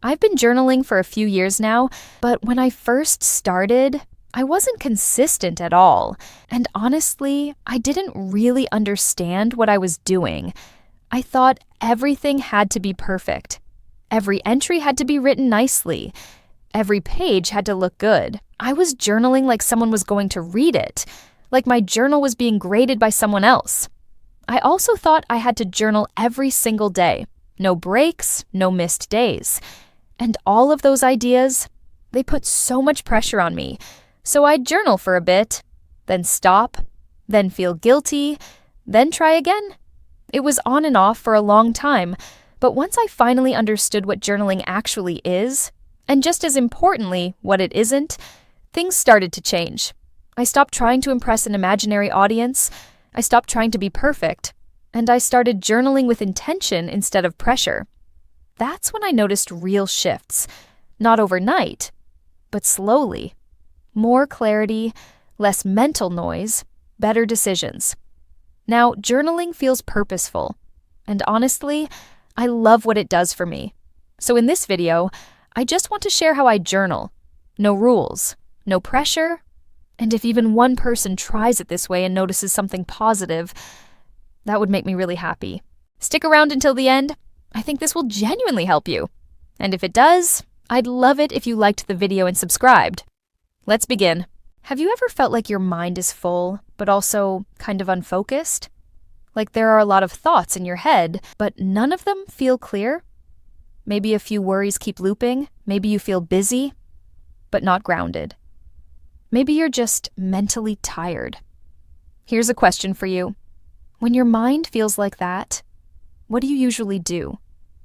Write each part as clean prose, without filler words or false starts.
I've been journaling for a few years now, but when I first started, I wasn't consistent at all. And honestly, I didn't really understand what I was doing. I thought everything had to be perfect. Every entry had to be written nicely. Every page had to look good. I was journaling like someone was going to read it, like my journal was being graded by someone else. I also thought I had to journal every single day. No breaks, no missed days. And all of those ideas, they put so much pressure on me. So I'd journal for a bit, then stop, then feel guilty, then try again. It was on and off for a long time, but once I finally understood what journaling actually is, and just as importantly, what it isn't, things started to change. I stopped trying to impress an imaginary audience, I stopped trying to be perfect, and I started journaling with intention instead of pressure. That's when I noticed real shifts. Not overnight, but slowly. More clarity, less mental noise, better decisions. Now, journaling feels purposeful. And honestly, I love what it does for me. So in this video, I just want to share how I journal. No rules, no pressure, and if even one person tries it this way and notices something positive, that would make me really happy. Stick around until the end. I think this will genuinely help you. And if it does, I'd love it if you liked the video and subscribed. Let's begin. Have you ever felt like your mind is full, but also kind of unfocused? Like there are a lot of thoughts in your head, but none of them feel clear? Maybe a few worries keep looping. Maybe you feel busy, but not grounded. Maybe you're just mentally tired. Here's a question for you. When your mind feels like that, what do you usually do?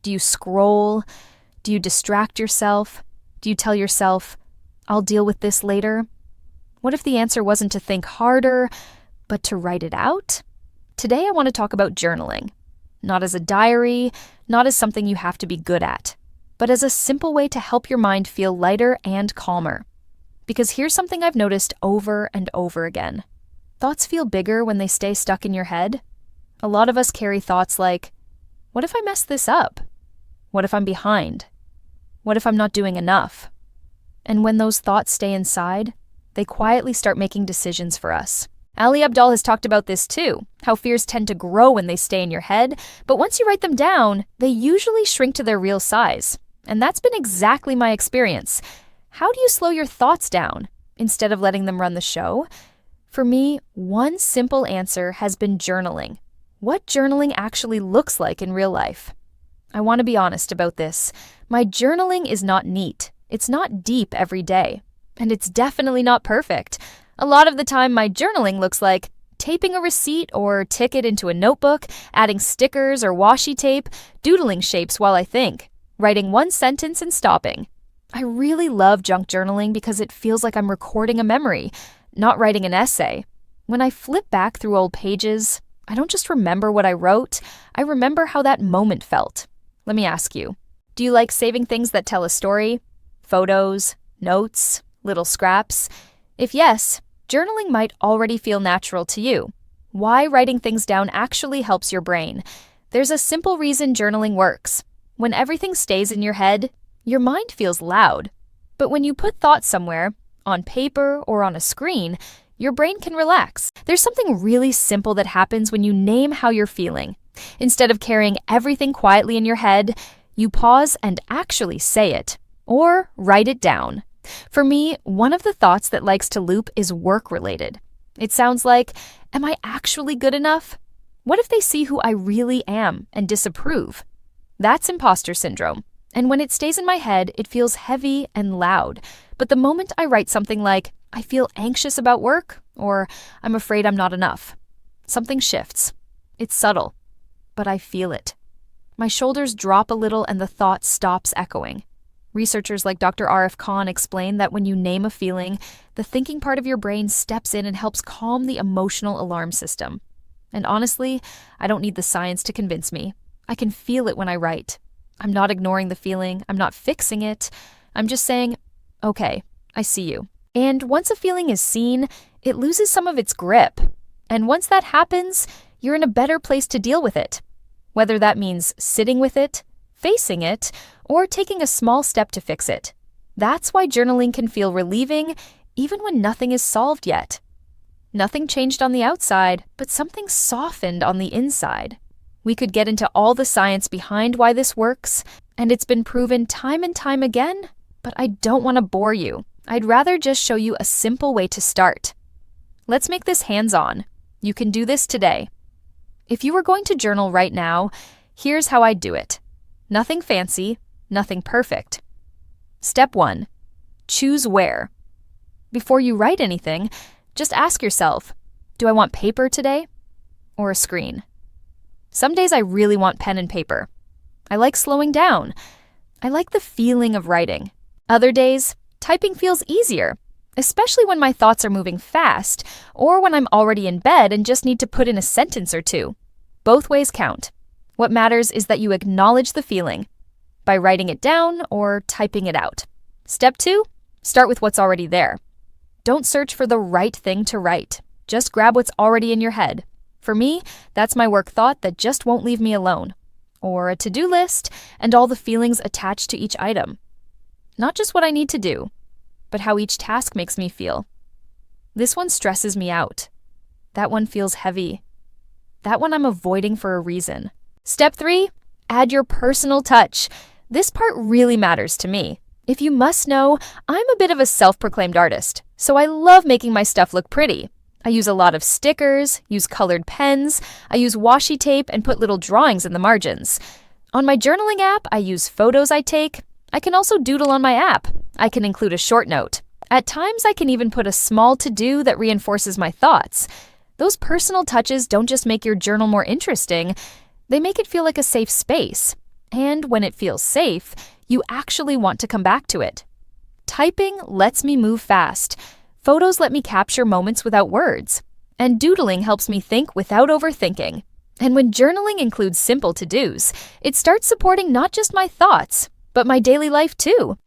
Do you scroll? Do you distract yourself? Do you tell yourself, I'll deal with this later? What if the answer wasn't to think harder, but to write it out? Today I want to talk about journaling. Not as a diary, not as something you have to be good at, but as a simple way to help your mind feel lighter and calmer. Because here's something I've noticed over and over again. Thoughts feel bigger when they stay stuck in your head. A lot of us carry thoughts like, what if I mess this up? What if I'm behind? What if I'm not doing enough? And when those thoughts stay inside, they quietly start making decisions for us. Ali Abdaal has talked about this too, how fears tend to grow when they stay in your head, but once you write them down, they usually shrink to their real size. And that's been exactly my experience. How do you slow your thoughts down instead of letting them run the show? For me, one simple answer has been journaling. What journaling actually looks like in real life. I want to be honest about this. My journaling is not neat. It's not deep every day. And it's definitely not perfect. A lot of the time, my journaling looks like taping a receipt or ticket into a notebook, adding stickers or washi tape, doodling shapes while I think, writing one sentence and stopping. I really love junk journaling because it feels like I'm recording a memory, not writing an essay. When I flip back through old pages, I don't just remember what I wrote, I remember how that moment felt. Let me ask you, do you like saving things that tell a story? Photos, notes, little scraps? If yes, journaling might already feel natural to you. Why writing things down actually helps your brain. There's a simple reason journaling works. When everything stays in your head, your mind feels loud. But when you put thoughts somewhere, on paper or on a screen, your brain can relax. There's something really simple that happens when you name how you're feeling. Instead of carrying everything quietly in your head, you pause and actually say it, or write it down. For me, one of the thoughts that likes to loop is work-related. It sounds like, am I actually good enough? What if they see who I really am and disapprove? That's imposter syndrome. And when it stays in my head, it feels heavy and loud. But the moment I write something like, I feel anxious about work, or I'm afraid I'm not enough, something shifts. It's subtle, but I feel it. My shoulders drop a little and the thought stops echoing. Researchers like Dr. R.F. Khan explain that when you name a feeling, the thinking part of your brain steps in and helps calm the emotional alarm system. And honestly, I don't need the science to convince me. I can feel it when I write. I'm not ignoring the feeling. I'm not fixing it. I'm just saying, okay, I see you. And once a feeling is seen, it loses some of its grip. And once that happens, you're in a better place to deal with it. Whether that means sitting with it, facing it, or taking a small step to fix it. That's why journaling can feel relieving even when nothing is solved yet. Nothing changed on the outside, but something softened on the inside. We could get into all the science behind why this works, and it's been proven time and time again, but I don't want to bore you. I'd rather just show you a simple way to start. Let's make this hands-on. You can do this today. If you were going to journal right now, here's how I'd do it. Nothing fancy, nothing perfect. Step 1. Choose where. Before you write anything, just ask yourself, do I want paper today or a screen? Some days I really want pen and paper. I like slowing down. I like the feeling of writing. Other days, typing feels easier, especially when my thoughts are moving fast or when I'm already in bed and just need to put in a sentence or two. Both ways count. What matters is that you acknowledge the feeling by writing it down or typing it out. Step 2, start with what's already there. Don't search for the right thing to write. Just grab what's already in your head. For me, that's my work thought that just won't leave me alone, or a to-do list and all the feelings attached to each item. Not just what I need to do, but how each task makes me feel. This one stresses me out. That one feels heavy. That one I'm avoiding for a reason. Step 3, add your personal touch. This part really matters to me. If you must know, I'm a bit of a self-proclaimed artist, so I love making my stuff look pretty. I use a lot of stickers, use colored pens, I use washi tape, and put little drawings in the margins. On my journaling app, I use photos I take. I can also doodle on my app. I can include a short note. At times, I can even put a small to-do that reinforces my thoughts. Those personal touches don't just make your journal more interesting, they make it feel like a safe space. And when it feels safe, you actually want to come back to it. Typing lets me move fast. Photos let me capture moments without words. And doodling helps me think without overthinking. And when journaling includes simple to-dos, it starts supporting not just my thoughts, but my daily life too.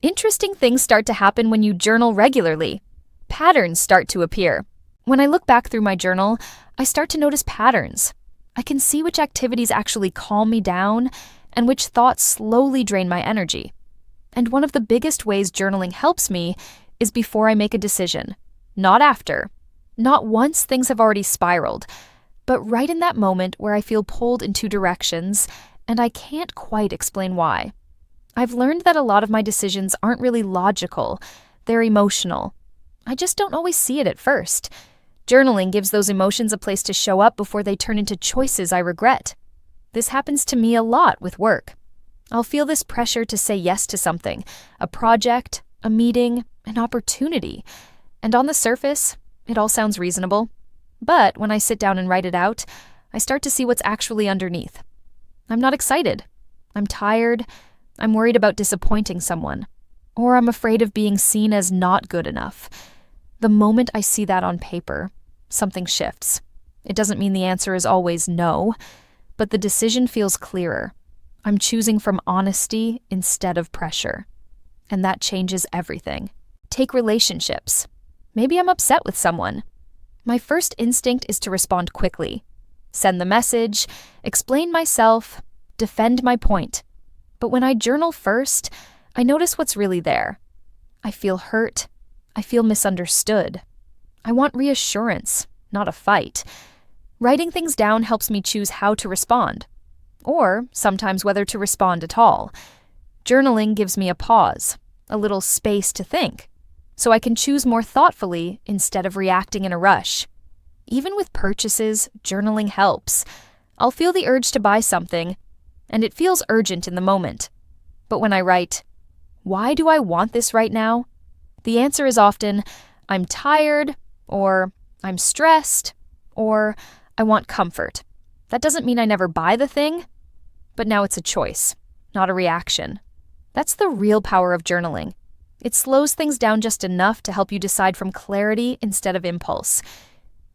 Interesting things start to happen when you journal regularly. Patterns start to appear. When I look back through my journal, I start to notice patterns. I can see which activities actually calm me down and which thoughts slowly drain my energy. And one of the biggest ways journaling helps me is before I make a decision, not after. Not once things have already spiraled, but right in that moment where I feel pulled in two directions and I can't quite explain why. I've learned that a lot of my decisions aren't really logical, they're emotional. I just don't always see it at first. Journaling gives those emotions a place to show up before they turn into choices I regret. This happens to me a lot with work. I'll feel this pressure to say yes to something, a project, a meeting, an opportunity. And on the surface, it all sounds reasonable. But when I sit down and write it out, I start to see what's actually underneath. I'm not excited. I'm tired. I'm worried about disappointing someone. Or I'm afraid of being seen as not good enough. The moment I see that on paper, something shifts. It doesn't mean the answer is always no, but the decision feels clearer. I'm choosing from honesty instead of pressure. And that changes everything. Take relationships. Maybe I'm upset with someone. My first instinct is to respond quickly. Send the message, explain myself, defend my point. But when I journal first, I notice what's really there. I feel hurt. I feel misunderstood. I want reassurance, not a fight. Writing things down helps me choose how to respond, or sometimes whether to respond at all. Journaling gives me a pause, a little space to think, so I can choose more thoughtfully instead of reacting in a rush. Even with purchases, journaling helps. I'll feel the urge to buy something, and it feels urgent in the moment. But when I write, "Why do I want this right now?" the answer is often, "I'm tired," or "I'm stressed," or "I want comfort." That doesn't mean I never buy the thing, but now it's a choice, not a reaction. That's the real power of journaling. It slows things down just enough to help you decide from clarity instead of impulse.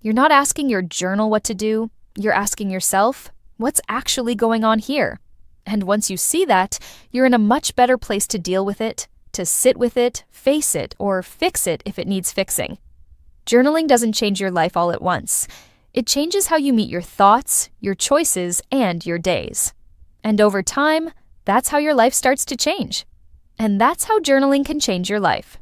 You're not asking your journal what to do, you're asking yourself, what's actually going on here? And once you see that, you're in a much better place to deal with it, to sit with it, face it, or fix it if it needs fixing. Journaling doesn't change your life all at once. It changes how you meet your thoughts, your choices, and your days. And over time, that's how your life starts to change. And that's how journaling can change your life.